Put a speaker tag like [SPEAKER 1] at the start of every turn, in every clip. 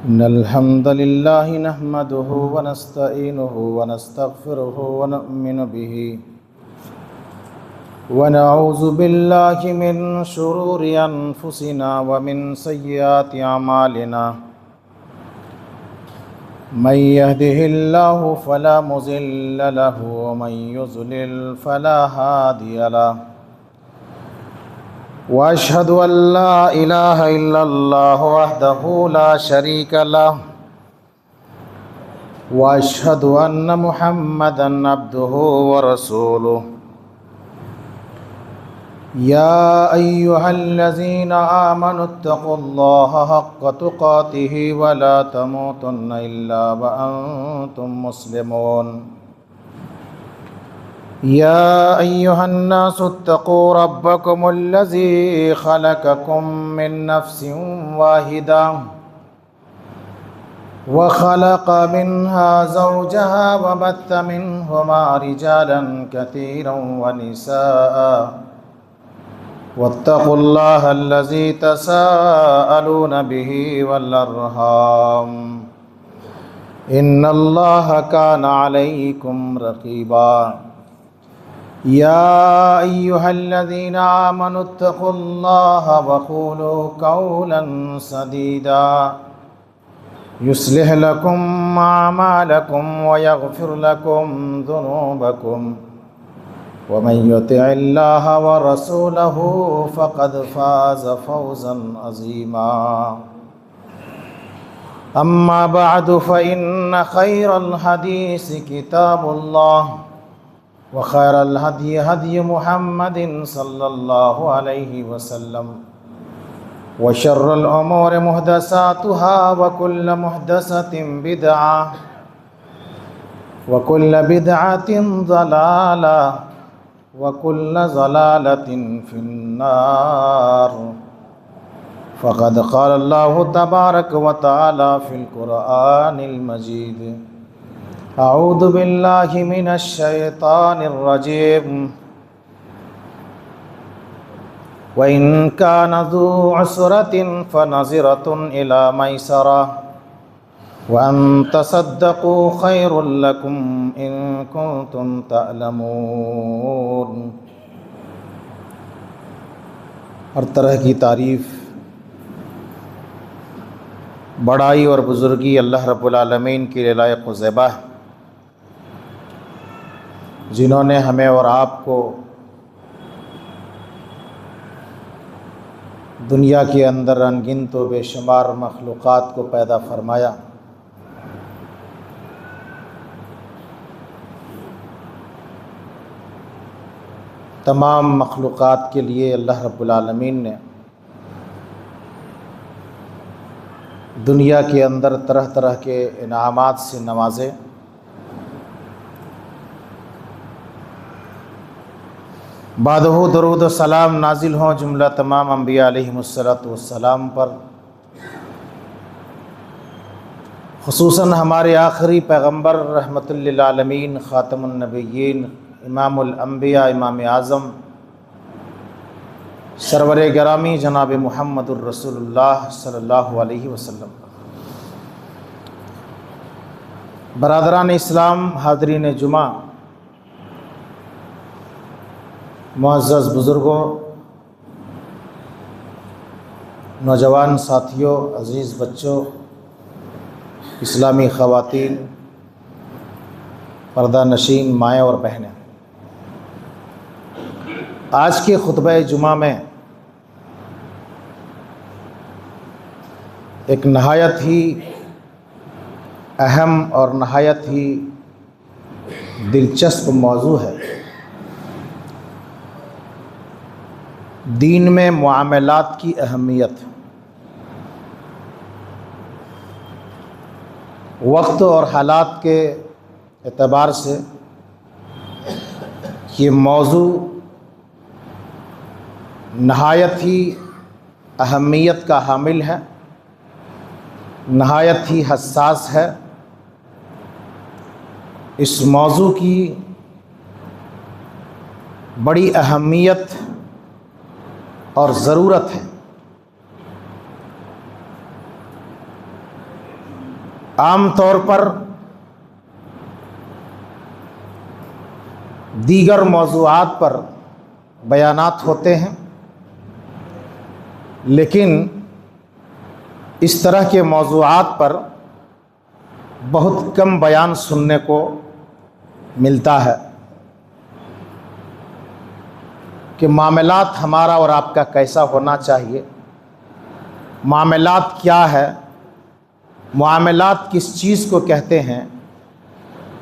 [SPEAKER 1] इन्नल हम्दलिल्लाहि नहमदुहु व नस्तईनुहु व नस्तगफिरुहु व नु'मिनु बिही व नऊज़ु बिल्लाहि मिन शुरूरि अनफुसिना व मिन सय्यिआति अमालिना मन यहदिहिल्लाहु फला मुज़िल्ल लहु व मन युज़लिल फला हादिय लहु वअशहदु अल्ला इलाहा इल्लल्लाहु वहदहु ला शरीका लहु वअशहदु अन्न मुहम्मदन अब्दुहु व रसूलुहु या अय्युहल्लज़ीना आमनुत्तक़ुल्लाहा हक़्क़ तुक़ातिही व ला तमूतुन्ना इल्ला व अंतुम मुस्लिमून या अय्युहन्नासुत्तक़ू रब्बकुमुल्लज़ी ख़लक़कुम मिन नफ़्सिन वाहिदा व ख़लक़ मिन्हा ज़ौजहा व बत्थ मिन्हुमा रिजालन कसीरन व निसाअ वत्तक़ुल्लाहल्लज़ी तसाअलून बिही वल अर्हाम इन्नल्लाहा काना अलैकुम रक़ीबा या अय्युहल्लज़ीना आमनुत्तक़ुल्लाहा व क़ूलू क़ौलन सदीदा युस्लिह लकुम अमालकुम व यग़फ़िर लकुम ज़ुनूबकुम व मन युतिइल्लाहा व रसूलहु फ़क़द फ़ाज़ फ़ौज़न अज़ीमा अम्मा बअदु फ़इन्न ख़ैरल हदीस किताबुल्लाह व खैरल हदी हदी मुहम्मदिन सल्लल्लाहु अलैहि वसल्लम व शर्रल उमूरि मुहदसातुहा व कुल्ल मुहदसतिन बिदअह व कुल्ल बिदअतिन ज़लाला व कुल्ल ज़लालतिन फिन्नार फ़क़द क़ाल अल्लाहु तबारक व तआला फ़िल क़ुरआनिल मजीद अऊज़ु बिल्लाहि मिनश शैतानिर रजीम व इन कान ज़ू उसरतिन फ़नज़िरतुन इला मैसरा व अन तसद्दक़ू खैरुल लकुम इन कुंतुम तअलमून। हर तरह की तारीफ़, बड़ाई और बुज़ुर्गी अल्लाह रब्बुल आलमीन के लिए लायक़ व ज़ेबा है, जिन्होंने हमें और आपको दुनिया के अंदर अनगिनत व बेशुमार मखलूक़ात को पैदा फरमाया। तमाम मखलूक़ात के लिए अल्लाह रब्बुल आलमीन ने दुनिया के अंदर तरह तरह के इनामात से नवाजे। बादहु दरूद व सलाम नाजिल हों जुमला तमाम अंबिया अलैहिमुस्सलातु वस्सलाम पर, खुसूसन हमारे आखिरी पैगंबर रहमतुल लिल आलमीन ख़ातमुन नबिय्यीन इमामुल अंबिया इमाम आज़म सरवरे गिरामी जनाब मुहम्मदुर रसूलुल्लाह सल्लल्लाहु अलैहि वसल्लम। बरादरान इस्लाम, हाज़रीन जुमा, मुअज़्ज़ज़ बुज़ुर्गों, नौजवान साथियों, अज़ीज़ बच्चों, इस्लामी ख़वातीन, पर्दा नशीन माएँ और बहनें, आज के खुतबा जुमा में एक नहायत ही अहम और नहायत ही दिलचस्प मौजू है। दीन में मुआमलात की अहमियत। वक्त और हालात के एतबार से ये मौजू नहायत ही अहमियत का हामिल है, नहायत ही हसास है। इस मौजू की बड़ी अहमियत और ज़रूरत है। आम तौर पर दीगर मौज़ूआत पर बयानात होते हैं, लेकिन इस तरह के मौज़ूआत पर बहुत कम बयान सुनने को मिलता है कि मामलात हमारा और आपका कैसा होना चाहिए, मामलात क्या है, मामलात किस चीज़ को कहते हैं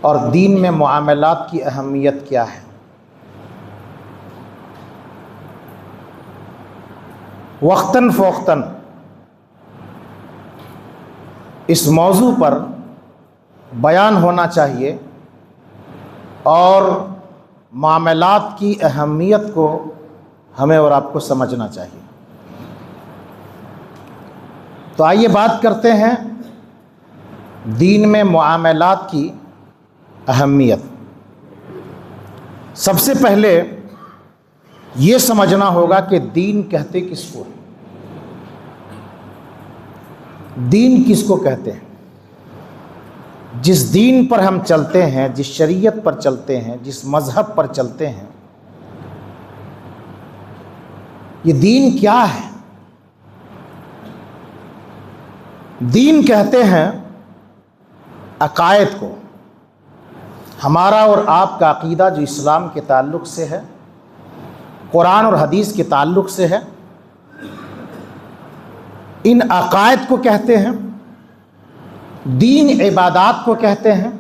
[SPEAKER 1] और दीन में मामलात की अहमियत क्या है। वक्तन फ़ौक्तन इस मौजू पर बयान होना चाहिए और मामलात की अहमियत को हमें और आपको समझना चाहिए। तो आइए बात करते हैं दीन में मामलात की अहमियत। सबसे पहले ये समझना होगा कि दीन कहते किसको है, दीन किसको कहते हैं। जिस दीन पर हम चलते हैं, जिस शरीयत पर चलते हैं, जिस मज़हब पर चलते हैं, ये दीन क्या है। दीन कहते हैं अकायद को, हमारा और आपका अक़ीदा जो इस्लाम के ताल्लुक़ से है, कुरान और हदीस के ताल्लुक़ से है, इन अकायद को कहते हैं। दीन इबादत को कहते हैं।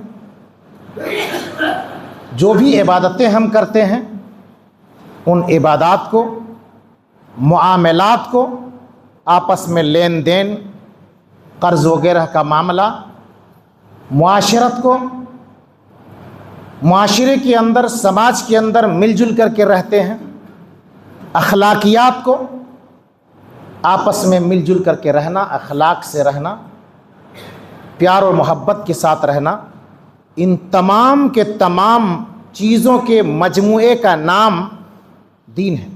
[SPEAKER 1] जो भी इबादतें हम करते हैं उन इबादत को, मुआमलात को, आपस में लेन देन, कर्ज़ वगैरह का मामला, मुआशरत को, मुआशरे के अंदर, समाज के अंदर मिलजुल करके रहते हैं, अखलाकियात को, आपस में मिलजुल करके रहना, अखलाक से रहना, प्यार और मोहब्बत के साथ रहना, इन तमाम के तमाम चीज़ों के मजमूए का नाम दीन है।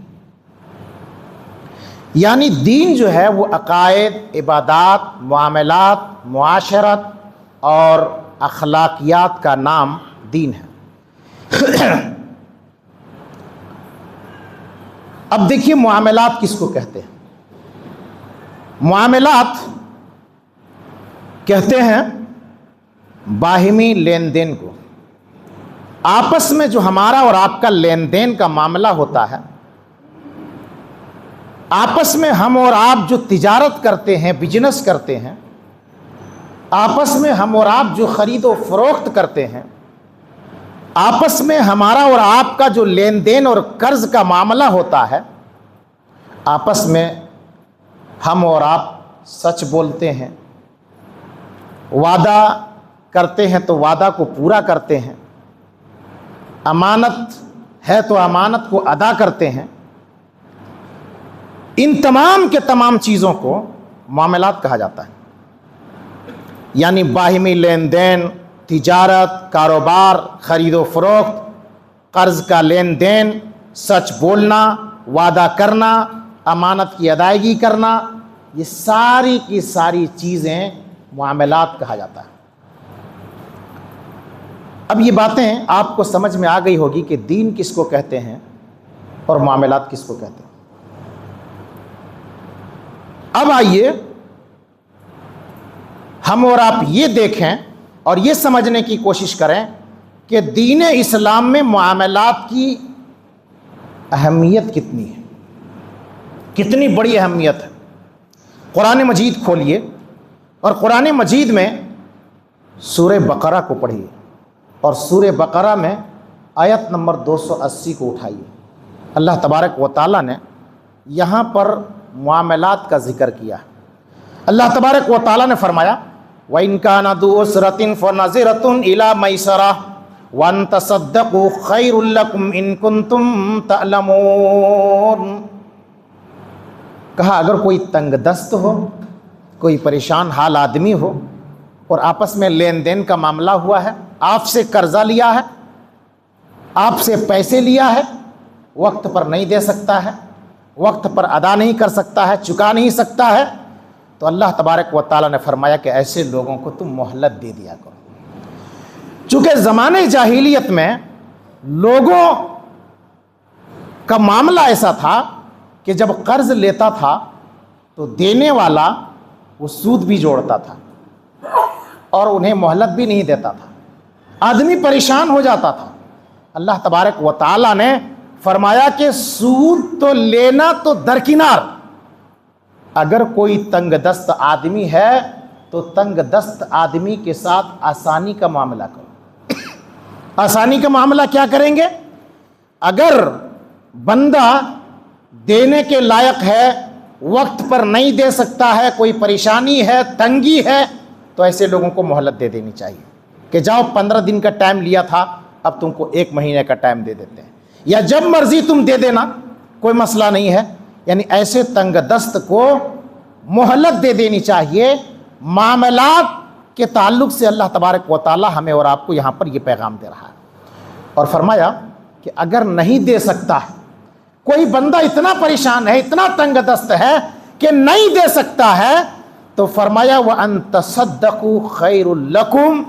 [SPEAKER 1] यानी दीन जो है वो अकायद, इबादात, मुआमलात, मुआशरत और अखलाकियात का नाम दीन है। अब देखिए मुआमलात किसको कहते हैं। मुआमलात कहते हैं बाहिमी लेन देन को। आपस में जो हमारा और आपका लेन देन का मामला होता है, आपस में हम और आप जो तिजारत करते हैं, बिजनेस करते हैं, आपस में हम और आप जो ख़रीदो फरोख्त करते हैं, आपस में हमारा और आपका जो लेन देन और कर्ज़ का मामला होता है, आपस में हम और आप सच बोलते हैं, वादा करते हैं तो वादा को पूरा करते हैं, अमानत है तो अमानत को अदा करते हैं। इन तमाम के तमाम चीज़ों को मामलात कहा जाता है। यानी बाहिमी लेन देन, तिजारत, कारोबार, ख़रीदो फरोख्त, कर्ज़ का लेन देन, सच बोलना, वादा करना, अमानत की अदायगी करना, ये सारी की सारी चीज़ें मामलात कहा जाता है। अब ये बातें आपको समझ में आ गई होगी कि दीन किसको कहते हैं और मामलात किसको कहते हैं। अब आइए हम और आप ये देखें और ये समझने की कोशिश करें कि दीन इस्लाम में मामलात की अहमियत कितनी है, कितनी बड़ी अहमियत है। कुरान मजीद खोलिए और कुरान मजीद में सूरह बकरा को पढ़िए और सूरह बकरा में आयत नंबर 280 को उठाइए। अल्लाह तबारक व तआला ने यहाँ पर मामलात का ज़िक्र किया। अल्लाह तबारक व तआला ने फरमाया, व इन काना ज़ू उसरतिन फ़नज़िरतुन इला मैसरा व अन तसद्दक़ू खैरुल लकुम इन कुंतुम तअलमून। कहा अगर कोई तंगदस्त हो, कोई परेशान हाल आदमी हो और आपस में लेन देन का मामला हुआ है, आपसे कर्जा लिया है, आपसे पैसे लिया है, वक्त पर नहीं दे सकता है, वक्त पर अदा नहीं कर सकता है, चुका नहीं सकता है, तो अल्लाह तबारक व तआला ने फरमाया कि ऐसे लोगों को तुम मोहलत दे दिया करो। चूँकि ज़माने जाहिलियत में लोगों का मामला ऐसा था कि जब कर्ज लेता था तो देने वाला वो सूद भी जोड़ता था और उन्हें मोहलत भी नहीं देता था। आदमी परेशान हो जाता था। अल्लाह तबारक व तआला ने फरमाया कि सूद तो लेना तो दरकिनार, अगर कोई तंगदस्त आदमी है तो तंगदस्त आदमी के साथ आसानी का मामला करो। आसानी का मामला क्या करेंगे? अगर बंदा देने के लायक है, वक्त पर नहीं दे सकता है, कोई परेशानी है, तंगी है, तो ऐसे लोगों को मोहलत दे देनी चाहिए कि जाओ 15 दिन का टाइम लिया था, अब तुमको 1 महीने का टाइम दे देते हैं, या जब मर्जी तुम दे देना, कोई मसला नहीं है। यानी ऐसे तंगदस्त को मोहलत दे देनी चाहिए। मामलात के ताल्लुक से अल्लाह तबारक व तआला हमें और आपको यहाँ पर ये पैगाम दे रहा है। और फरमाया कि अगर नहीं दे सकता है, कोई बंदा इतना परेशान है, इतना तंगदस्त है कि नहीं दे सकता है, तो फरमाया व अन तसद्दक़ू खैरुल लकुम।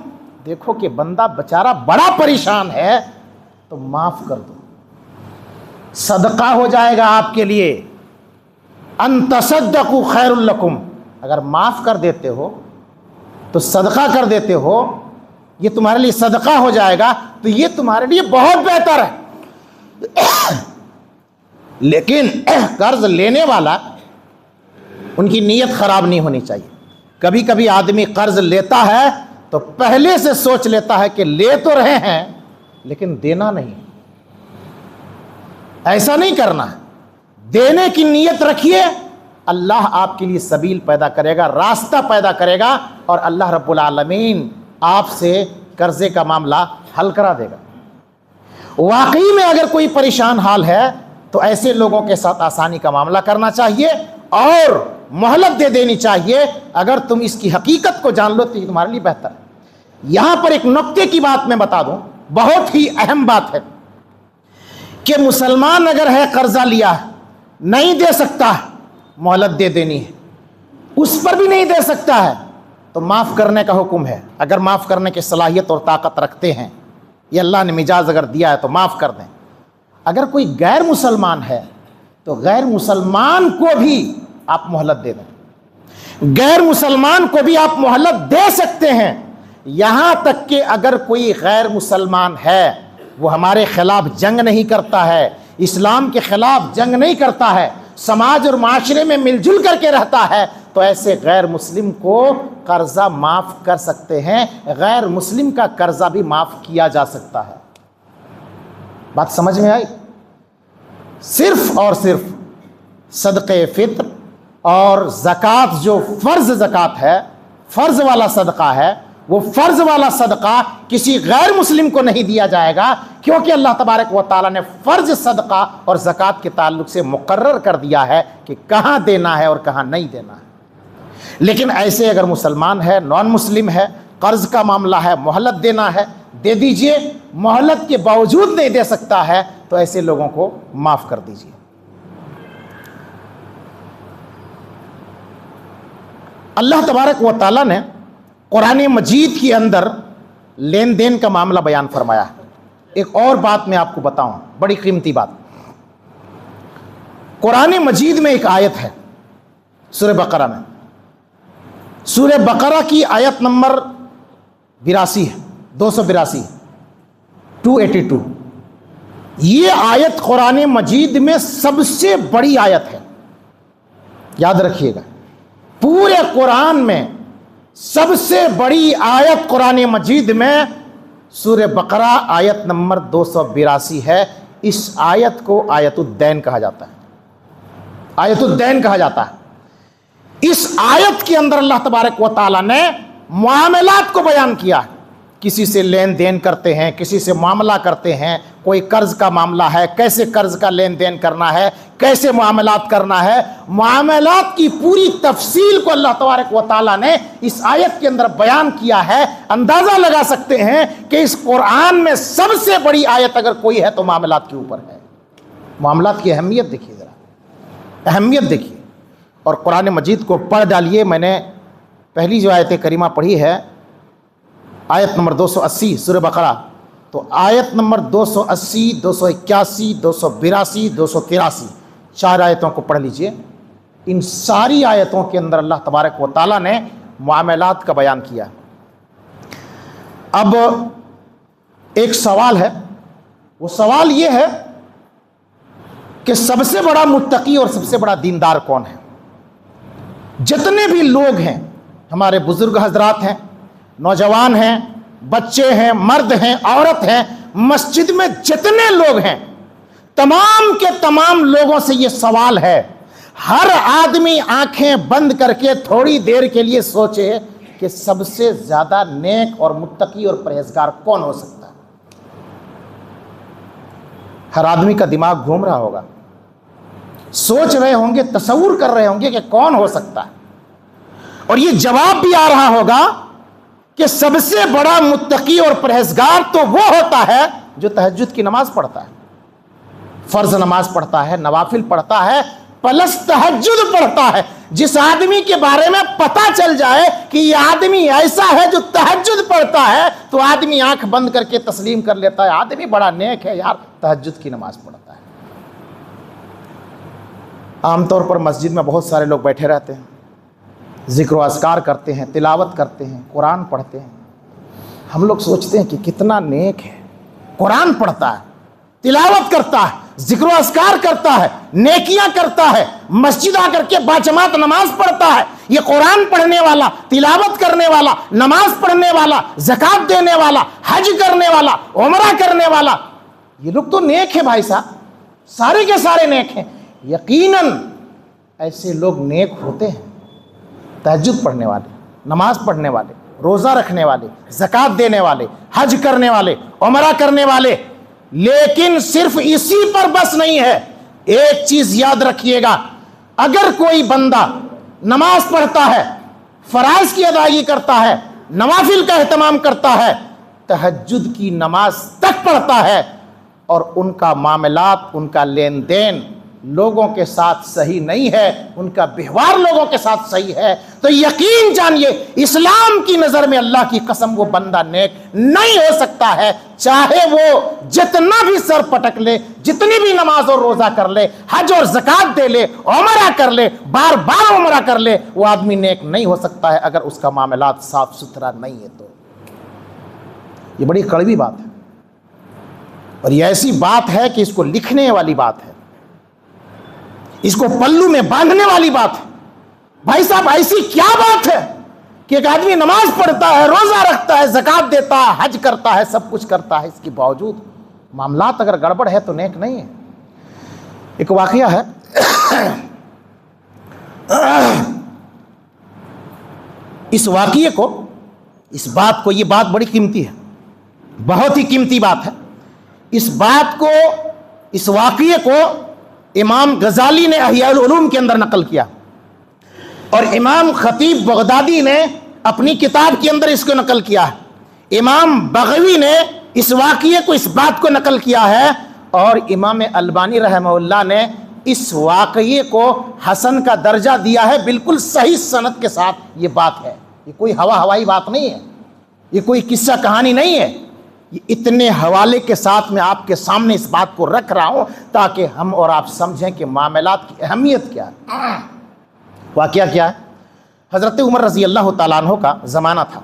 [SPEAKER 1] देखो कि बंदा बेचारा बड़ा परेशान है तो माफ़ कर दो, सदका हो जाएगा आपके लिए। अन तसद्दक़ू खैरुल लकुम, अगर माफ़ कर देते हो तो सदका कर देते हो, ये तुम्हारे लिए सदका हो जाएगा, तो ये तुम्हारे लिए बहुत बेहतर है। लेकिन कर्ज लेने वाला, उनकी नीयत खराब नहीं होनी चाहिए। कभी कभी आदमी कर्ज लेता है तो पहले से सोच लेता है कि ले तो रहे हैं लेकिन देना नहीं। ऐसा नहीं करना, देने की नीयत रखिए, अल्लाह आपके लिए सबील पैदा करेगा, रास्ता पैदा करेगा, और अल्लाह रब्बुल आलमीन आपसे कर्जे का मामला हल करा देगा। वाकई में अगर कोई परेशान हाल है तो ऐसे लोगों के साथ आसानी का मामला करना चाहिए और मोहलत दे देनी चाहिए। अगर तुम इसकी हकीकत को जान लो तो ये तुम्हारे लिए बेहतर है। यहां पर एक नुक्ते की बात मैं बता दूं, बहुत ही अहम बात है कि मुसलमान अगर है, कर्जा लिया है, नहीं दे सकता, मोहलत दे देनी है, उस पर भी नहीं दे सकता है तो माफ़ करने का हुक्म है। अगर माफ़ करने की सलाहियत और ताकत रखते हैं, ये अल्लाह ने मिजाज अगर दिया है तो माफ़ कर दें। अगर कोई गैर मुसलमान है तो गैर मुसलमान को भी आप मोहलत दे दें, गैर मुसलमान को भी आप मोहलत दे सकते हैं। यहाँ तक कि अगर कोई गैर मुसलमान है, वो हमारे खिलाफ जंग नहीं करता है, इस्लाम के खिलाफ जंग नहीं करता है, समाज और माशरे में मिलजुल करके रहता है, तो ऐसे गैर मुस्लिम को कर्जा माफ़ कर सकते हैं। गैर मुस्लिम का कर्जा भी माफ़ किया जा सकता है। बात समझ में आई? सिर्फ और सिर्फ सदक़े फ़ित्र और ज़कात, जो फ़र्ज़ ज़कात है, फ़र्ज़ वाला सदका है, वो फ़र्ज़ वाला सदका किसी गैर मुस्लिम को नहीं दिया जाएगा, क्योंकि अल्लाह तबारक व तआला ने फ़र्ज़ सदका और ज़कात के ताल्लुक से मुकर्रर कर दिया है कि कहाँ देना है और कहाँ नहीं देना है। लेकिन ऐसे अगर मुसलमान है, नॉन मुस्लिम है, कर्ज़ का मामला है, मोहलत देना है, दे दीजिए। मोहलत के बावजूद नहीं दे सकता है तो ऐसे लोगों को माफ़ कर दीजिए। अल्लाह तबारक व तआला ने कुरान मजीद के अंदर लेन देन का मामला बयान फरमाया है। एक और बात मैं आपको बताऊं, बड़ी कीमती बात। कुरान मजीद में एक आयत है सूरह बकरा में, सूरह बकरा की आयत नंबर 82 है, 282, 282। ये आयत कुरान मजीद में सबसे बड़ी आयत है, याद रखिएगा। पूरे कुरान में सबसे बड़ी आयत कुरान मजीद में सूरह बकरा आयत नंबर 282 है। इस आयत को आयतुद्दैन कहा जाता है, आयतुद्दैन कहा जाता है। इस आयत के अंदर अल्लाह तबारक व तआला ने मामलात को बयान किया है। किसी से लेन देन करते हैं, किसी से मामला करते हैं, कोई कर्ज का मामला है, कैसे कर्ज का लेन देन करना है, कैसे मामलात करना है, मामलात की पूरी तफसील को अल्लाह तबारक व तआला ने इस आयत के अंदर बयान किया है। अंदाज़ा लगा सकते हैं कि इस कुरान में सबसे बड़ी आयत अगर कोई है तो मामलात के ऊपर है। मामलात की अहमियत देखिए, ज़रा अहमियत देखिए। और कुरान मजीद को पढ़ डालिए। मैंने पहली जो आयत करीमा पढ़ी है आयत नंबर 280 सूरह बकरा, तो आयत नंबर 280, 281, 282, 283 चार आयतों को पढ़ लीजिए। इन सारी आयतों के अंदर अल्लाह तबारक व तआला ने मामलात का बयान किया। अब एक सवाल है, वो सवाल ये है कि सबसे बड़ा मुत्तकी और सबसे बड़ा दीनदार कौन है? जितने भी लोग हैं, हमारे बुजुर्ग हजरात हैं, नौजवान हैं, बच्चे हैं, मर्द हैं, औरत हैं, मस्जिद में जितने लोग हैं, तमाम के तमाम लोगों से ये सवाल है। हर आदमी आंखें बंद करके थोड़ी देर के लिए सोचे कि सबसे ज्यादा नेक और मुत्तकी और परहेजगार कौन हो सकता है। हर आदमी का दिमाग घूम रहा होगा, सोच रहे होंगे, तसव्वुर कर रहे होंगे कि कौन हो सकता है, और ये जवाब भी आ रहा होगा कि सबसे बड़ा मुत्तकी और परहेजगार तो वो होता है जो तहज्जुद की नमाज पढ़ता है, फर्ज नमाज पढ़ता है, नवाफिल पढ़ता है, प्लस तहज्जुद पढ़ता है। जिस आदमी के बारे में पता चल जाए कि ये आदमी ऐसा है जो तहज्जुद पढ़ता है, तो आदमी आंख बंद करके तस्लीम कर लेता है, आदमी बड़ा नेक है यार, तहज्जुद की नमाज पढ़ता है। आमतौर पर मस्जिद में बहुत सारे लोग बैठे रहते हैं, जिक्र अस्कार करते हैं, तिलावत करते हैं, कुरान पढ़ते हैं। हम लोग सोचते हैं कि कितना नेक है, कुरान पढ़ता है, तिलावत करता है, जिक्र अस्कार करता है, नेकियां करता है, मस्जिद आकर के बाजमात नमाज पढ़ता है। ये कुरान पढ़ने वाला, तिलावत करने वाला, नमाज पढ़ने वाला, ज़कात देने वाला, हज करने वाला, उमरा करने वाला, ये लोग तो नेक है भाई साहब, सारे के सारे नेक हैं। यकीनन ऐसे लोग नेक होते हैं, तहज्जुद पढ़ने वाले, नमाज पढ़ने वाले, रोज़ा रखने वाले, ज़कात देने वाले, हज करने वाले, उमरा करने वाले। लेकिन सिर्फ इसी पर बस नहीं है। एक चीज याद रखिएगा, अगर कोई बंदा नमाज पढ़ता है, फराइज की अदायगी करता है, नवाफिल का एहतमाम करता है, तहज्जुद की नमाज तक पढ़ता है, और उनका मामलात, उनका लेन देन लोगों के साथ सही नहीं है, उनका व्यवहार लोगों के साथ सही है, तो यकीन जानिए इस्लाम की नजर में अल्लाह की कसम वो बंदा नेक नहीं हो सकता है। चाहे वो जितना भी सर पटक ले, जितनी भी नमाज और रोजा कर ले, हज और ज़कात दे ले, उमरा कर ले, बार बार उमरा कर ले, वो आदमी नेक नहीं हो सकता है अगर उसका मामलात साफ सुथरा नहीं है। तो ये बड़ी कड़वी बात है, और ये ऐसी बात है कि इसको लिखने वाली बात है, इसको पल्लू में बांधने वाली बात है। भाई साहब, ऐसी क्या बात है कि एक आदमी नमाज पढ़ता है, रोजा रखता है, ज़कात देता है, हज करता है, सब कुछ करता है, इसके बावजूद मामलात अगर गड़बड़ है तो नेक नहीं है। एक वाकया है, इस वाकये को, इस बात को, ये बात बड़ी कीमती है, बहुत ही कीमती बात है। इस बात को, इस वाकये को इमाम गजाली ने अहयाउल उलूम के अंदर नकल किया, और इमाम खतीब बगदादी ने अपनी किताब के अंदर इसको नकल किया है। इमाम बगवी ने इस वाकये को, इस बात को नकल किया है, और इमाम अलबानी रहमहुल्लाह ने इस वाकये को हसन का दर्जा दिया है, बिल्कुल सही सनद के साथ। ये बात है, ये कोई हवाई बात नहीं है, ये कोई किस्सा कहानी नहीं है। इतने हवाले के साथ मैं आपके सामने इस बात को रख रहा हूं ताकि हम और आप समझें कि मामलात की अहमियत क्या है। वाकया क्या है? हज़रत उमर रज़ी अल्लाह तआला अन्हु का ज़माना था।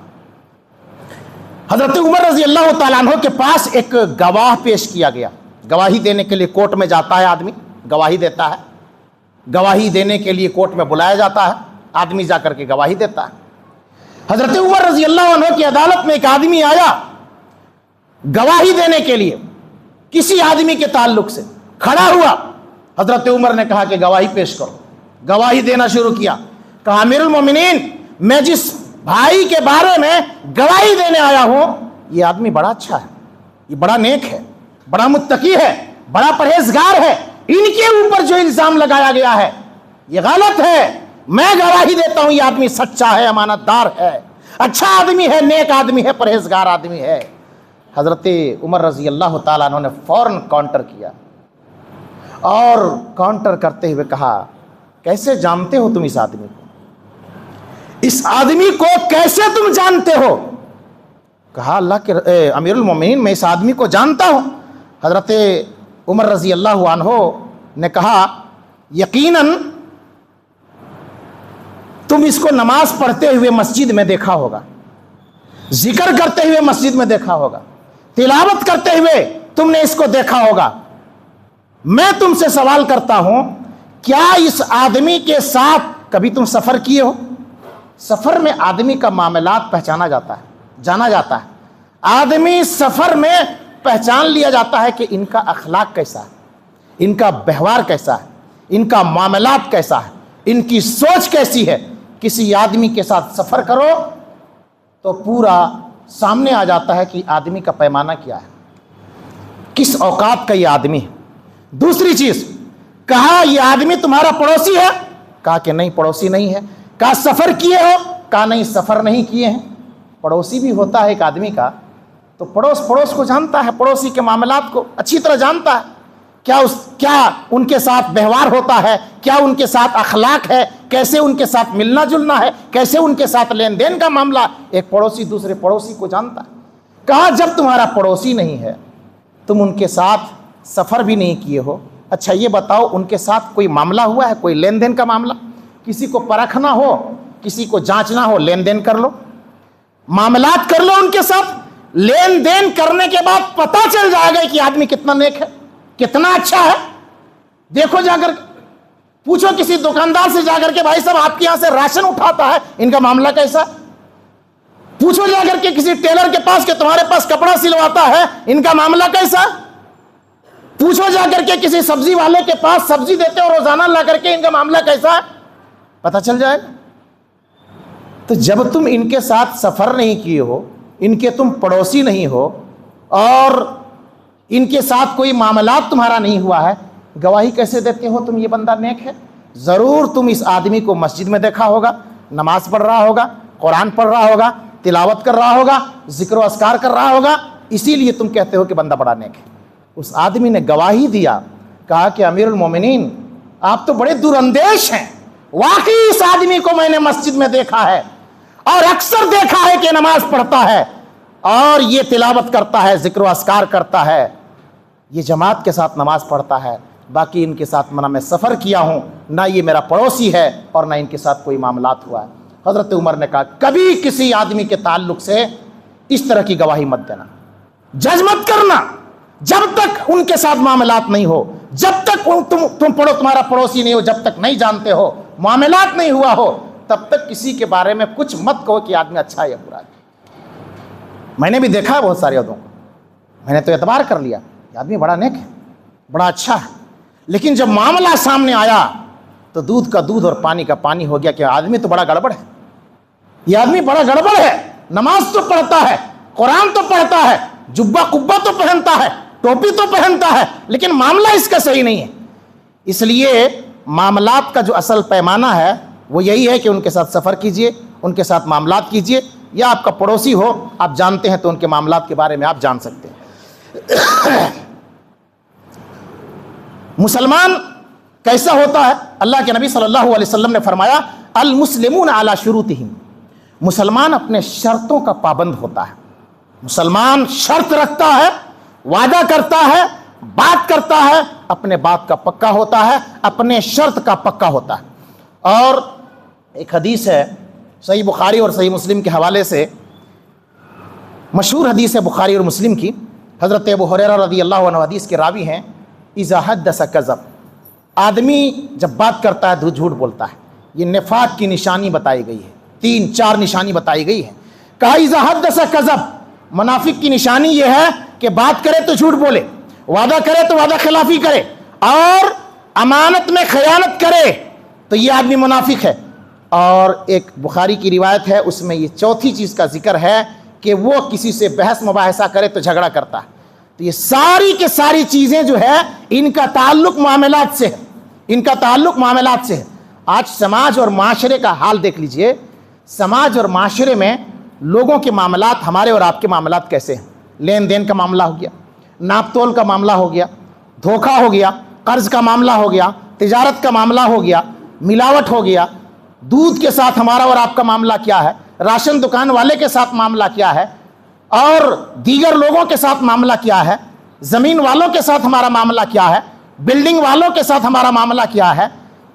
[SPEAKER 1] हज़रत उमर रज़ी अल्लाह तआला अन्हु के पास एक गवाह पेश किया गया। गवाही देने के लिए कोर्ट में जाता है आदमी, गवाही देता है। गवाही देने के लिए कोर्ट में बुलाया जाता है, आदमी जाकर के गवाही देता है। हज़रत उमर रज़ी अल्लाह अन्हु की अदालत में एक आदमी आया गवाही देने के लिए, किसी आदमी के ताल्लुक से खड़ा हुआ। हजरत उमर ने कहा कि गवाही पेश करो। गवाही देना शुरू किया। कहा, अमीरुल मोमिनीन, मैं जिस भाई के बारे में गवाही देने आया हूं, ये आदमी बड़ा अच्छा है, ये बड़ा नेक है, बड़ा मुत्तकी है, बड़ा परहेजगार है। इनके ऊपर जो इल्जाम लगाया गया है ये गलत है। मैं गवाही देता हूं ये आदमी सच्चा है, अमानतदार है, अच्छा आदमी है, नेक आदमी है, परहेजगार आदमी है। हज़रत उमर रज़ी अल्लाह ताला अन्हु ने फ़ौरन काउंटर किया, और काउंटर करते हुए कहा, कैसे जानते हो तुम इस आदमी को? इस आदमी को कैसे तुम जानते हो? कहा अल्लाह के अमीरुल मोमिनीन, मैं इस आदमी को जानता हूं। हजरत उमर रजी अल्लाह अन्हो ने कहा यकीनन तुम इसको नमाज पढ़ते हुए मस्जिद में देखा होगा, जिक्र करते हुए मस्जिद में देखा होगा, तिलावत करते हुए तुमने इसको देखा होगा। मैं तुमसे सवाल करता हूं, क्या इस आदमी के साथ कभी तुम सफर किए हो? सफर में आदमी का मामलात पहचाना जाता है, जाना जाता है। आदमी सफर में पहचान लिया जाता है कि इनका अखलाक कैसा है, इनका व्यवहार कैसा है, इनका मामलात कैसा है, इनकी सोच कैसी है। किसी आदमी के साथ सफर करो तो पूरा सामने आ जाता है कि आदमी का पैमाना क्या है, किस औकात का ये आदमी है। दूसरी चीज, कहा यह आदमी तुम्हारा पड़ोसी है? कहा कि नहीं, पड़ोसी नहीं है। कहा सफर किए हो? कहा नहीं, सफर नहीं किए हैं। पड़ोसी भी होता है एक आदमी का, तो पड़ोस को जानता है, पड़ोसी के मामलात को अच्छी तरह जानता है। क्या उनके साथ व्यवहार होता है, क्या उनके साथ अखलाक है, कैसे उनके साथ मिलना जुलना है, कैसे उनके साथ लेन देन का मामला, एक पड़ोसी दूसरे पड़ोसी को जानता है। कहा जब तुम्हारा पड़ोसी नहीं है, तुम उनके साथ सफर भी नहीं किए हो, अच्छा ये बताओ उनके साथ कोई मामला हुआ है, कोई लेन देन का मामला? किसी को परखना हो, किसी को जांचना हो, लेन देन कर लो, मामलात कर लो उनके साथ। लेन देन करने के बाद पता चल जाएगा कि आदमी कितना नेक है, कितना अच्छा है। देखो जाकर पूछो किसी दुकानदार से जाकर के, भाई साहब आपके यहां से राशन उठाता है, इनका मामला कैसा? पूछो जाकर के किसी टेलर के पास कि तुम्हारे पास कपड़ा सिलवाता है, इनका मामला कैसा? पूछो जाकर के किसी सब्जी वाले के पास सब्जी देते हो रोजाना ला करके, इनका मामला कैसा है, पता चल जाएगा। तो जब तुम इनके साथ सफर नहीं किए हो, इनके तुम पड़ोसी नहीं हो और इनके साथ कोई मामलात तुम्हारा नहीं हुआ है, गवाही कैसे देते हो तुम ये बंदा नेक है? जरूर तुम इस आदमी को मस्जिद में देखा होगा, नमाज पढ़ रहा होगा, कुरान पढ़ रहा होगा, तिलावत कर रहा होगा, जिक्र व अस्कार कर रहा होगा, इसीलिए तुम कहते हो कि बंदा बड़ा नेक है। उस आदमी ने गवाही दिया, कहा कि अमीरुल मोमिनीन आप तो बड़े दुरंदेश हैं, वाकई इस आदमी को मैंने मस्जिद में देखा है और अक्सर देखा है कि नमाज पढ़ता है और ये तिलावत करता है, जिक्र व अस्कार करता है, ये जमात के साथ नमाज पढ़ता है, बाकी इनके साथ ना मैं सफ़र किया हूँ, ना ये मेरा पड़ोसी है और ना इनके साथ कोई मामलात हुआ है। हज़रत उमर ने कहा कभी किसी आदमी के ताल्लुक से इस तरह की गवाही मत देना, जज मत करना, जब तक उनके साथ मामलात नहीं हो, जब तक तुम पढ़ो तुम्हारा पड़ोसी नहीं हो, जब तक नहीं जानते हो, मामलात नहीं हुआ हो, तब तक किसी के बारे में कुछ मत कहो कि आदमी अच्छा है या बुरा है। मैंने भी देखा है बहुत सारे औरतों को, मैंने तो एतबार कर लिया आदमी बड़ा नेक है, बड़ा अच्छा है, लेकिन जब मामला सामने आया तो दूध का दूध और पानी का पानी हो गया कि आदमी तो बड़ा गड़बड़ है, ये आदमी बड़ा गड़बड़ है। नमाज तो पढ़ता है, कुरान तो पढ़ता है, जुब्बा कुब्बा तो पहनता है, टोपी तो पहनता है, लेकिन मामला इसका सही नहीं है। इसलिए मामलात का जो असल पैमाना है वो यही है कि उनके साथ सफ़र कीजिए, उनके साथ मामलात कीजिए, या आपका पड़ोसी हो, आप जानते हैं तो उनके मामलात के बारे में आप जान सकते हैं। मुसलमान कैसा होता है? अल्लाह के नबी सल्लल्लाहु अलैहि वसल्लम ने फरमाया अल मुस्लिमून अला शुरूतिहिम, मुसलमान अपने शर्तों का पाबंद होता है। मुसलमान शर्त रखता है, वादा करता है, बात करता है, अपने बात का पक्का होता है, अपने शर्त का पक्का होता है। और एक हदीस है सही बुखारी और सही मुस्लिम के हवाले से, मशहूर हदीस है बुखारी और मुस्लिम की। हज़रत अबू हुरैरा रज़ियल्लाहु अन्हु हदीस के रावी हैं, इज़ा हद्दस कज़ब, आदमी जब बात करता है तो झूठ बोलता है। ये निफाक की निशानी बताई गई है, 3-4 निशानी बताई गई है। कहा इज़ा हद्दस कज़ब, मुनाफिक की निशानी ये है कि बात करे तो झूठ बोले, वादा करे तो वादा खिलाफी करे, और अमानत में खयानत करे, तो ये आदमी मुनाफिक है। और एक बुखारी की रिवायत है, उसमें ये चौथी चीज़ का जिक्र है कि वो किसी से बहस मुबाहिसा करे तो झगड़ा करता है। तो ये सारी के सारी चीज़ें जो है इनका ताल्लुक मामलात से है, इनका ताल्लुक मामलात से है। आज समाज और माशरे का हाल देख लीजिए, समाज और माशरे में लोगों के मामलात, हमारे और आपके मामलात कैसे हैं? लेन देन का मामला हो गया, नाप तोल का मामला हो गया, धोखा हो गया, कर्ज का मामला हो गया, तिजारत का मामला हो गया, मिलावट हो गया। दूध के साथ हमारा और आपका मामला क्या है, राशन दुकान वाले के साथ मामला क्या है, और दीगर लोगों के साथ मामला क्या है, जमीन वालों के साथ हमारा मामला क्या है, बिल्डिंग वालों के साथ हमारा मामला क्या है,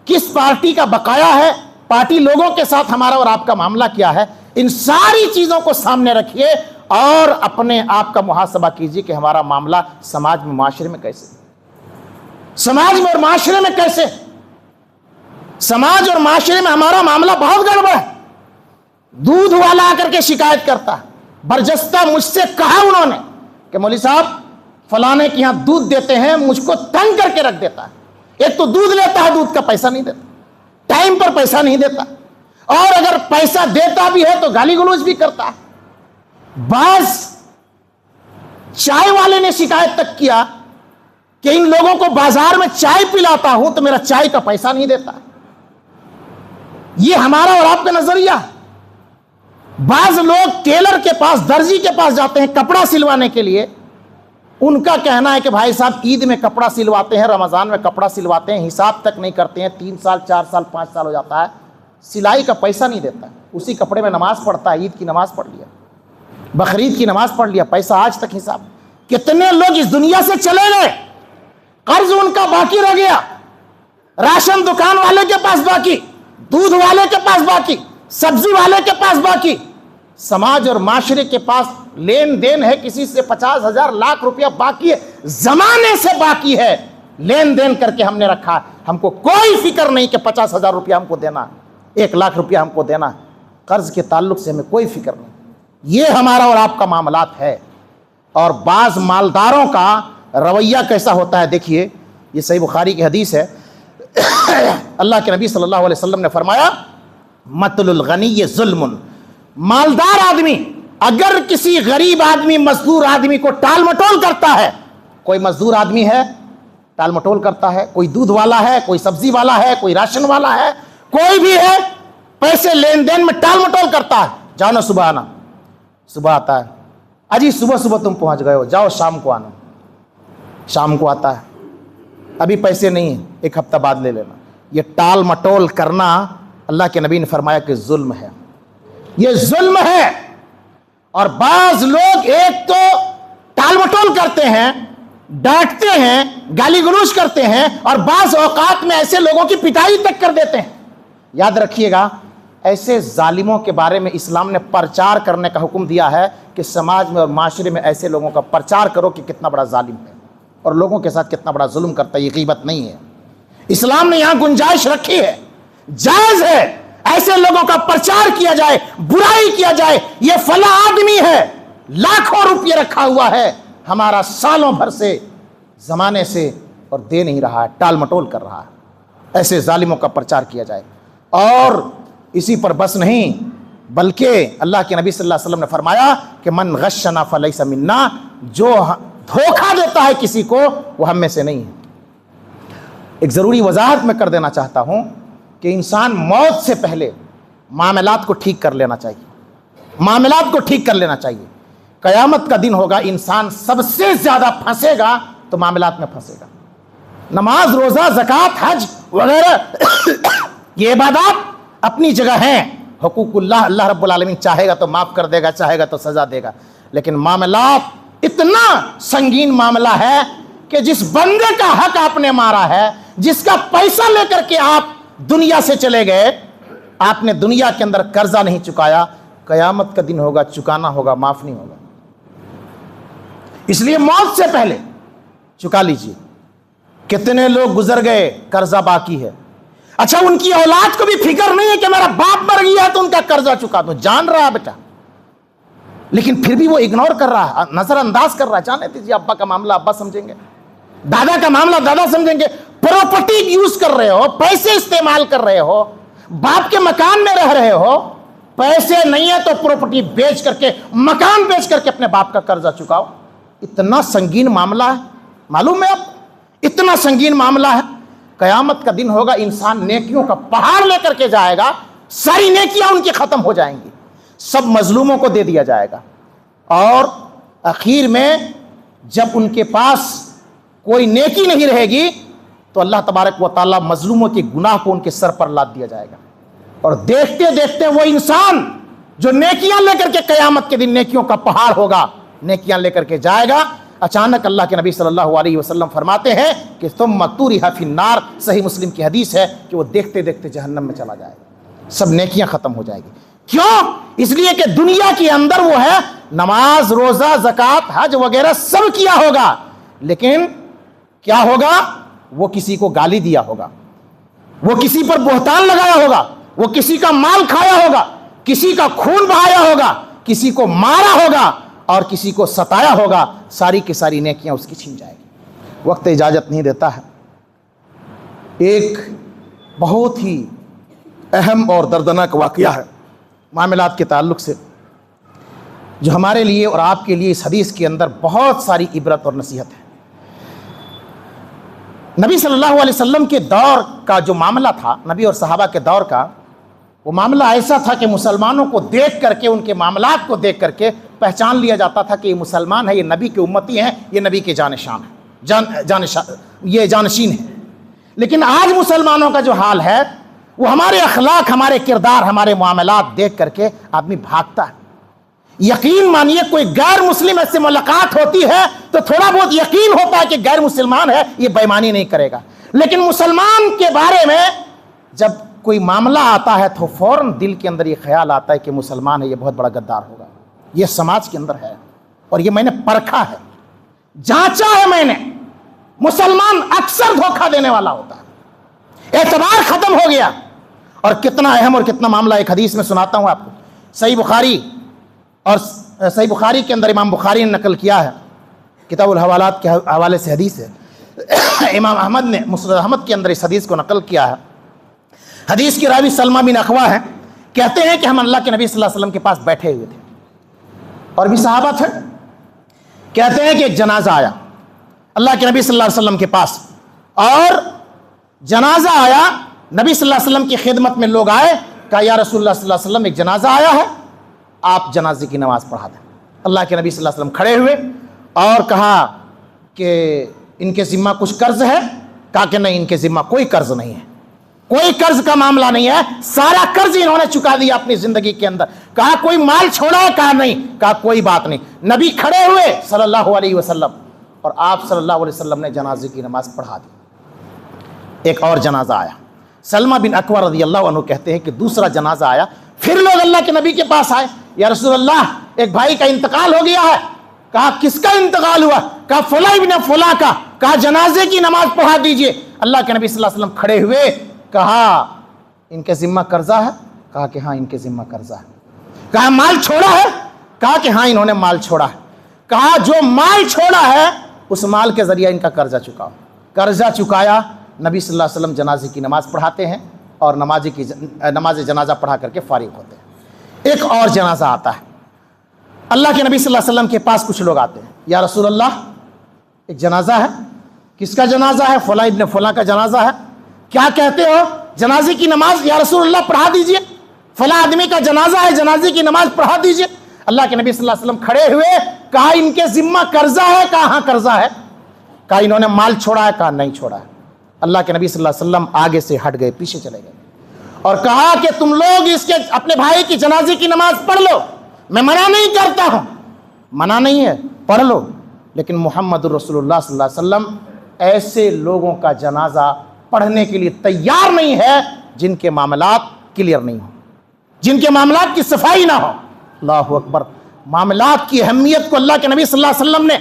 [SPEAKER 1] किस पार्टी का बकाया है, पार्टी लोगों के साथ हमारा और आपका मामला क्या है। इन सारी चीजों को सामने रखिए और अपने आप का मुहासबा कीजिए कि हमारा मामला समाज में, माशरे में कैसे, समाज में और माशरे में कैसे। समाज और माशरे में हमारा मामला बहुत गड़बड़ है। दूध वाला आकर के शिकायत करता है, बरजस्ता मुझसे कहा उन्होंने कि मौलवी साहब फलाने के यहां दूध देते हैं, मुझको तंग करके रख देता है। एक तो दूध लेता है, दूध का पैसा नहीं देता, टाइम पर पैसा नहीं देता, और अगर पैसा देता भी है तो गाली गलौज भी करता है। बस चाय वाले ने शिकायत तक किया कि इन लोगों को बाजार में चाय पिलाता हूं तो मेरा चाय का पैसा नहीं देता। ये हमारा और आपका नजरिया। बाज लोग टेलर के पास, दर्जी के पास जाते हैं कपड़ा सिलवाने के लिए। उनका कहना है कि भाई साहब ईद में कपड़ा सिलवाते हैं, रमजान में कपड़ा सिलवाते हैं, हिसाब तक नहीं करते हैं, 3 साल 4 साल 5 साल हो जाता है, सिलाई का पैसा नहीं देता, उसी कपड़े में नमाज पढ़ता है, ईद की नमाज पढ़ लिया, बकरीद की नमाज पढ़ लिया, पैसा आज तक हिसाब। कितने लोग इस दुनिया से चले गए, कर्ज उनका बाकी रह गया, राशन दुकान वाले के पास बाकी, दूध वाले के पास बाकी, सब्जी वाले के पास बाकी, समाज और माशरे के पास लेन देन है किसी से 50,000 लाख रुपया बाकी है, जमाने से बाकी है, लेन देन करके हमने रखा। हमको कोई फिक्र नहीं कि 50,000 रुपया हमको देना, 1 लाख रुपया हमको देना, कर्ज के ताल्लुक से हमें कोई फिक्र नहीं। ये हमारा और आपका मामलात है। और बाज मालदारों का रवैया कैसा होता है, देखिए, ये सही बुखारी की हदीस है। अल्लाह के नबी सल्लल्लाहु अलैहि वसल्लम ने फरमाया, मतलुल गनी जुल्मुन, मालदार आदमी अगर किसी गरीब आदमी, मजदूर आदमी को टाल मटोल करता है, कोई मजदूर आदमी है टाल मटोल करता है, कोई दूध वाला है, कोई सब्जी वाला है, कोई राशन वाला है, कोई भी है, पैसे लेन देन में टाल मटोल करता है, जाओ ना सुबह आना, सुबह आता है, अजी सुबह सुबह तुम पहुंच गए हो, जाओ शाम को आना, शाम को आता है, अभी पैसे नहीं है, 1 हफ्ता बाद ले लेना। ये टाल मटोल करना अल्लाह के नबी ने फरमाया कि जुल्म है, ये जुल्म है। और बाज लोग एक तो टाल मटोल करते हैं, डांटते हैं, गाली गलौज करते हैं, और बाज औकात में ऐसे लोगों की पिटाई तक कर देते हैं। याद रखिएगा, ऐसे जालिमों के बारे में इस्लाम ने प्रचार करने का हुक्म दिया है कि समाज में और माशरे में ऐसे लोगों का प्रचार करो कि कितना बड़ा जालिम है और लोगों के साथ कितना बड़ा जुल्म करता है। ये गीबत नहीं है, इस्लाम ने यहां गुंजाइश रखी है, जायज है ऐसे लोगों का प्रचार किया जाए, बुराई किया जाए। ये फला आदमी है, लाखों रुपये रखा हुआ है हमारा सालों भर से, जमाने से, और दे नहीं रहा है, टाल मटोल कर रहा है। ऐसे जालिमों का प्रचार किया जाए। और इसी पर बस नहीं, बल्कि अल्लाह के नबी सल्लल्लाहु अलैहि वसल्लम ने फरमाया कि मन गश्शना फलैसा मिन्ना, जो धोखा देता है किसी को वो हम में से नहीं है। एक ज़रूरी वजाहत मैं कर देना चाहता हूं कि इंसान मौत से पहले मामलात को ठीक कर लेना चाहिए, मामलात को ठीक कर लेना चाहिए। क़यामत का दिन होगा, इंसान सबसे ज़्यादा फंसेगा तो मामलात में फंसेगा। नमाज, रोज़ा, ज़कात, हज वगैरह ये इबादत अपनी जगह हैं, हुकूकुल्लाह, अल्लाह रब्बुल आलमीन चाहेगा तो माफ़ कर देगा, चाहेगा तो सज़ा देगा। लेकिन मामलात इतना संगीन मामला है कि जिस बंदे का हक आपने मारा है, जिसका पैसा लेकर के आप दुनिया से चले गए, आपने दुनिया के अंदर कर्जा नहीं चुकाया, क़यामत का दिन होगा, चुकाना होगा, माफ नहीं होगा। इसलिए मौत से पहले चुका लीजिए। कितने लोग गुजर गए, कर्जा बाकी है। अच्छा, उनकी औलाद को भी फिक्र नहीं है कि मेरा बाप मर गया तो उनका कर्जा चुका दो, जान रहा है बेटा, लेकिन फिर भी वो इग्नोर कर रहा है, नजरअंदाज कर रहा है। जाने दीजिए, अब्बा का मामला अब्बा समझेंगे, दादा का मामला दादा समझेंगे। प्रॉपर्टी यूज कर रहे हो, पैसे इस्तेमाल कर रहे हो, बाप के मकान में रह रहे हो, पैसे नहीं है तो प्रॉपर्टी बेच करके, मकान बेच करके अपने बाप का कर्जा चुकाओ। इतना संगीन मामला है, मालूम है आप, इतना संगीन मामला है। कयामत का दिन होगा, इंसान नेकियों का पहाड़ लेकर के जाएगा, सारी नेकियां उनकी खत्म हो जाएंगी, सब मजलूमों को दे दिया जाएगा। और आखिर में जब उनके पास कोई नेकी नहीं रहेगी तो अल्लाह तबारक व तआला मजलूमों के गुनाह को उनके सर पर लाद दिया जाएगा। और देखते देखते वो इंसान जो नेकियां लेकर के क़यामत के दिन नेकियों का पहाड़ होगा, नेकियां लेकर के जाएगा, अचानक अल्लाह के नबी सल्लल्लाहु अलैहि वसल्लम फरमाते हैं कि तुम मकतूरिहा फिन्नार, सही मुस्लिम की हदीस है कि वो देखते देखते जहन्नम में चला जाएगा, सब नेकियां खत्म हो जाएगी। क्यों? इसलिए कि दुनिया के अंदर वो है नमाज, रोजा, ज़कात, हज वगैरह सब किया होगा, लेकिन क्या होगा? वो किसी को गाली दिया होगा, वो किसी पर बोहतान लगाया होगा, वो किसी का माल खाया होगा, किसी का खून बहाया होगा, किसी को मारा होगा और किसी को सताया होगा, सारी की सारी नेकियां उसकी छीन जाएगी। वक्त इजाजत नहीं देता है। एक बहुत ही अहम और दर्दनाक वाक़या है मामलात के ताल्लुक से, जो हमारे लिए और आपके लिए इस हदीस के अंदर बहुत सारी इबरत और नसीहत है। नबी सल्लल्लाहु अलैहि वसल्लम के दौर का जो मामला था, नबी और सहाबा के दौर का, वो मामला ऐसा था कि मुसलमानों को देख करके, उनके मामलात को देख करके पहचान लिया जाता था कि ये मुसलमान है, ये नबी के उम्मती हैं, ये नबी के जानशान है, ये जानशीन है। लेकिन आज मुसलमानों का जो हाल है, वो हमारे अखलाक, हमारे किरदार, हमारे मामलात देख करके आदमी भागता है। यकीन मानिए, कोई गैर मुस्लिम ऐसे मुलाकात होती है तो थोड़ा बहुत यकीन होता है कि गैर मुसलमान है, ये बेईमानी नहीं करेगा। लेकिन मुसलमान के बारे में जब कोई मामला आता है तो फौरन दिल के अंदर ये ख्याल आता है कि मुसलमान है, ये बहुत बड़ा गद्दार होगा, ये समाज के अंदर है। और ये मैंने परखा है, जांचा है मैंने, मुसलमान अक्सर धोखा देने वाला होता है, एतबार खत्म हो गया। और कितना अहम और कितना मामला एक हदीस में सुनाता हूं आपको। सही बुखारी और सही बुखारी के अंदर इमाम बुखारी ने नकल किया है, किताबुल हवालात के हवाले से हदीस है। इमाम अहमद ने मुस्नद अहमद के अंदर इस हदीस को नकल किया है। हदीस की रावी सलमा बिन अखवा है, कहते हैं कि हम अल्लाह के नबी सल्लल्लाहु अलैहि वसल्लम के पास बैठे हुए थे और भी सहाबा थे। कहते हैं कि एक जनाजा आया अल्लाह के नबी सल्लल्लाहु अलैहि वसल्लम के पास, और जनाजा आया, नबी सल्लल्लाहु अलैहि वसल्लम की खिदमत में लोग आए, कहा या रसूलुल्लाह सल्लल्लाहु अलैहि वसल्लम, एक जनाजा आया है, आप जनाजे की नमाज पढ़ा दें। अल्लाह के नबी सल्लल्लाहु अलैहि वसल्लम खड़े हुए और कहा कि इनके ज़िम्मा कुछ कर्ज है? कहा कि नहीं, इनके ज़िम्मा कोई कर्ज नहीं है, कोई कर्ज का मामला नहीं है, सारा कर्ज इन्होंने चुका दिया अपनी जिंदगी के अंदर। कहा कोई माल छोड़ा है? कहा नहीं। कहा कोई बात नहीं। नबी खड़े हुए सल्लल्लाहु अलैहि वसल्लम और आप सल्लल्लाहु अलैहि वसल्लम ने जनाजे की नमाज पढ़ा दी। एक और जनाजा आया, सलमा बिन अकवा रज़ियल्लाहु अन्हु कहते हैं कि दूसरा जनाजा आया, फिर लोग अल्लाह के नबी के पास आए, या रसूलल्लाह, एक भाई का इंतकाल हो गया है। कहा किसका इंतकाल हुआ? कहा फला इब्न फला का। कहा जनाजे की नमाज पढ़ा दीजिए। अल्लाह के नबी सल्लल्लाहु अलैहि वसल्लम खड़े हुए, कहा इनके जिम्मा कर्जा है? कहा कि हाँ, इनके जिम्मा कर्जा है। कहा माल छोड़ा है? कहा कि हाँ, इन्होंने माल छोड़ा है। कहा जो माल छोड़ा है उस माल के जरिए इनका कर्जा चुकाओ। कर्जा चुकाया। नबी सल्लल्लाहु अलैहि वसल्लम जनाजे की नमाज पढ़ाते हैं और नमाज जनाजा पढ़ा करके फारिग होते हैं। एक और जनाजा आता है, अल्लाह के नबी सल्लल्लाहु अलैहि वसल्लम के पास कुछ लोग आते हैं, या रसूलल्लाह, एक जनाजा है। किसका जनाजा है? फला इब्न फला का जनाजा है। क्या कहते हो? जनाजे की नमाज या रसूलल्लाह पढ़ा दीजिए, फला आदमी का जनाजा है, जनाजे की नमाज पढ़ा दीजिए। अल्लाह के नबी सल्लल्लाहु अलैहि वसल्लम खड़े हुए, कहा इनके जिम्मा कर्जा है? कहा हाँ कर्जा है। कहा इन्होंने माल छोड़ा है? कहा नहीं छोड़ा है। अल्लाह के नबी सल्लल्लाहु अलैहि वसल्लम आगे से हट गए, पीछे चले गए और कहा कि तुम लोग इसके अपने भाई की जनाजे की नमाज पढ़ लो, मैं मना नहीं करता हूं, मना नहीं है, पढ़ लो, लेकिन मुहम्मदुर रसूलुल्लाह सल्लल्लाहु अलैहि वसल्लम ऐसे लोगों का जनाजा पढ़ने के लिए तैयार नहीं है जिनके मामलात क्लियर नहीं हो, जिनके मामलात की सफाई ना हो। अल्लाहु अकबर। मामलात की अहमियत को अल्लाह के नबी सल्लल्लाहु अलैहि वसल्लम ने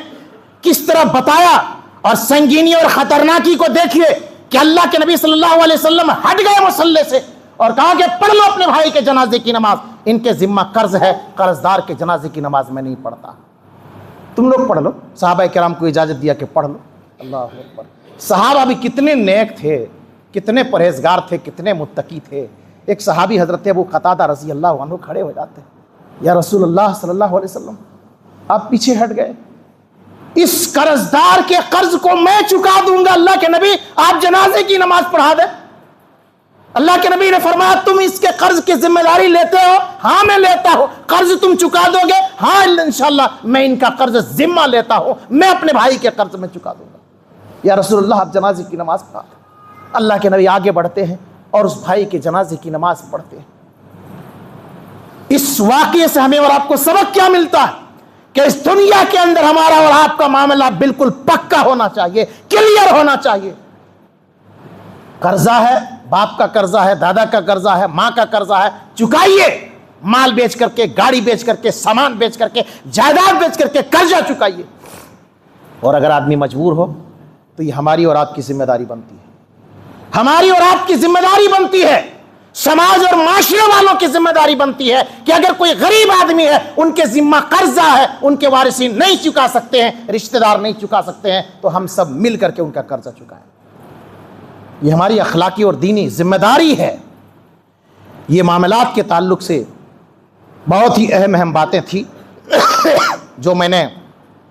[SPEAKER 1] किस तरह बताया, और संगीनी और खतरनाकी को देखिए कि अल्लाह के नबी सल्लल्लाहु अलैहि वसल्लम हट गए मुसल्ले से और कहा कि पढ़ लो अपने भाई के जनाजे की नमाज, इनके जिम्मा कर्ज है, कर्जदार के जनाजे की नमाज मैं नहीं पढ़ता, तुम लोग पढ़ लो। सहाबा किराम को इजाजत दिया कि पढ़ लो। अल्लाह अकबर। सहाबा भी कितने नेक थे, कितने परहेजगार थे, कितने मुत्तकी थे। एक सहाबी हजरत अबू क़तादा रज़ी अल्लाह अन्हु खड़े हो जाते हैं, या रसूलुल्लाह सल्लल्लाहु अलैहि वसल्लम, आप पीछे हट गए, इस कर्जदार के कर्ज को मैं चुका दूंगा। अल्लाह के नबी आप जनाजे की नमाज पढ़ा दे। अल्लाह के नबी ने फरमाया तुम इसके कर्ज की जिम्मेदारी लेते हो? हाँ मैं लेता हूं। कर्ज तुम चुका दोगे? हाँ इंशाअल्लाह मैं इनका कर्ज जिम्मा लेता हूं, मैं अपने भाई के कर्ज में चुका दूंगा। या रसूलुल्लाह आप जनाजे की नमाज पढ़ा दे। अल्लाह के नबी आगे बढ़ते हैं और उस भाई के जनाजे की नमाज पढ़ते हैं। इस वाक़ये से हमें और आपको सबक क्या मिलता है कि इस दुनिया के अंदर हमारा और आपका मामला बिल्कुल पक्का होना चाहिए, क्लियर होना चाहिए। कर्जा है, बाप का कर्जा है, दादा का कर्जा है, मां का कर्जा है, चुकाइए। माल बेच करके, गाड़ी बेच करके, सामान बेच करके, जायदाद बेच करके कर्जा चुकाइए। और अगर आदमी मजबूर हो तो ये हमारी और आपकी जिम्मेदारी बनती है, हमारी और आपकी जिम्मेदारी बनती है, समाज और माशरे वालों की जिम्मेदारी बनती है कि अगर कोई गरीब आदमी है, उनके जिम्मा कर्जा है, उनके वारिसीन नहीं चुका सकते हैं, रिश्तेदार नहीं चुका सकते हैं, तो हम सब मिल करके उनका कर्जा चुकाएं। ये हमारी अखलाकी और दीनी जिम्मेदारी है। ये मामलात के ताल्लुक से बहुत ही अहम बातें थी जो मैंने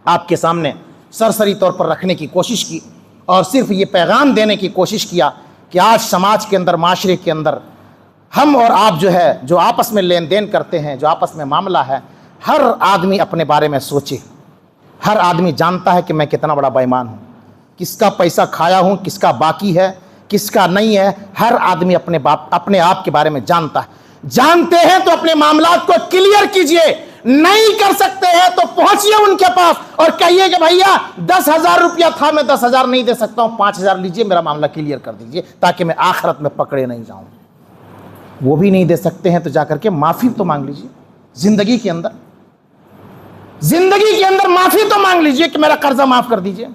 [SPEAKER 1] आपके सामने सरसरी तौर पर रखने की कोशिश की और सिर्फ ये पैगाम देने की कोशिश किया कि आज समाज के अंदर, माशरे के अंदर हम और आप जो आपस में लेन देन करते हैं, जो आपस में मामला है, हर आदमी अपने बारे में सोचे। हर आदमी जानता है कि मैं कितना बड़ा बेईमान हूँ, किसका पैसा खाया हूँ, किसका बाकी है, किसका नहीं है। हर आदमी अपने आप के बारे में जानता है। जानते हैं तो अपने मामलात को क्लियर कीजिए, नहीं कर सकते हैं तो पहुंचिए उनके पास और कहिए कि भैया 10,000 रुपया था, मैं 10,000 नहीं दे सकता हूं, 5,000 लीजिए, मेरा मामला क्लियर कर दीजिए ताकि मैं आखिरत में पकड़े नहीं जाऊं। वो भी नहीं दे सकते हैं तो जाकर के माफी तो मांग लीजिए। जिंदगी के अंदर माफी तो मांग लीजिए कि मेरा कर्जा माफ कर दीजिए।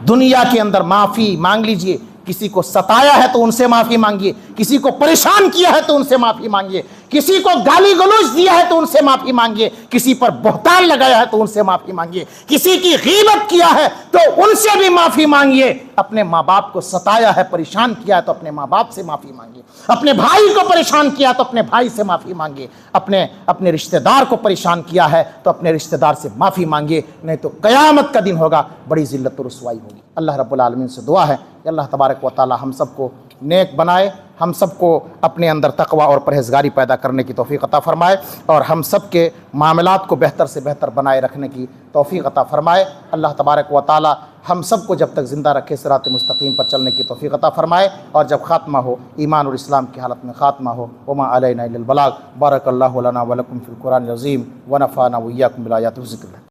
[SPEAKER 1] दुनिया के अंदर माफी मांग लीजिए। किसी को सताया है तो उनसे माफी मांगिए, किसी को परेशान किया है तो उनसे माफी मांगिए, किसी को गाली गलौज दिया है तो उनसे माफी मांगिए, किसी पर बहतान लगाया है तो उनसे माफी मांगिए, किसी की गीबत किया है तो उनसे भी माफी मांगिए। अपने माँ बाप को सताया है, परेशान किया है तो अपने माँ बाप से माफी मांगिए। अपने भाई को परेशान किया तो अपने भाई से माफी मांगिए। अपने रिश्तेदार को परेशान किया है तो अपने रिश्तेदार से माफी मांगिए, नहीं तो कयामत का दिन होगा, बड़ी जिल्लत और रुसवाई होगी। अल्लाह रब्बुल आलमीन से दुआ है कि अल्लाह तबारक व तआला हम सबको नेक बनाए, हम सबको अपने अंदर तकवा और परहेज़गारी पैदा करने की तौफ़ीक़ अता फ़रमाए और हम सब के मामलात को बेहतर से बेहतर बनाए रखने की तौफ़ीक़ अता फ़रमाए। अल्लाह तबारक व तआला हम सबको जब तक ज़िंदा रखे सिरात मुस्तकीम पर चलने की तौफ़ीक़ अता फ़रमाए और जब ख़ात्मा हो ईमान और इस्लाम की हालत में ख़ात्मा हो। वमा अलैना इल्लल बलाग। बारकल्लाहु लना व लकुम फ़िल कुरानिल अज़ीम व नफ़अना व इय्याकुम बिल आयाति व ज़िक्र।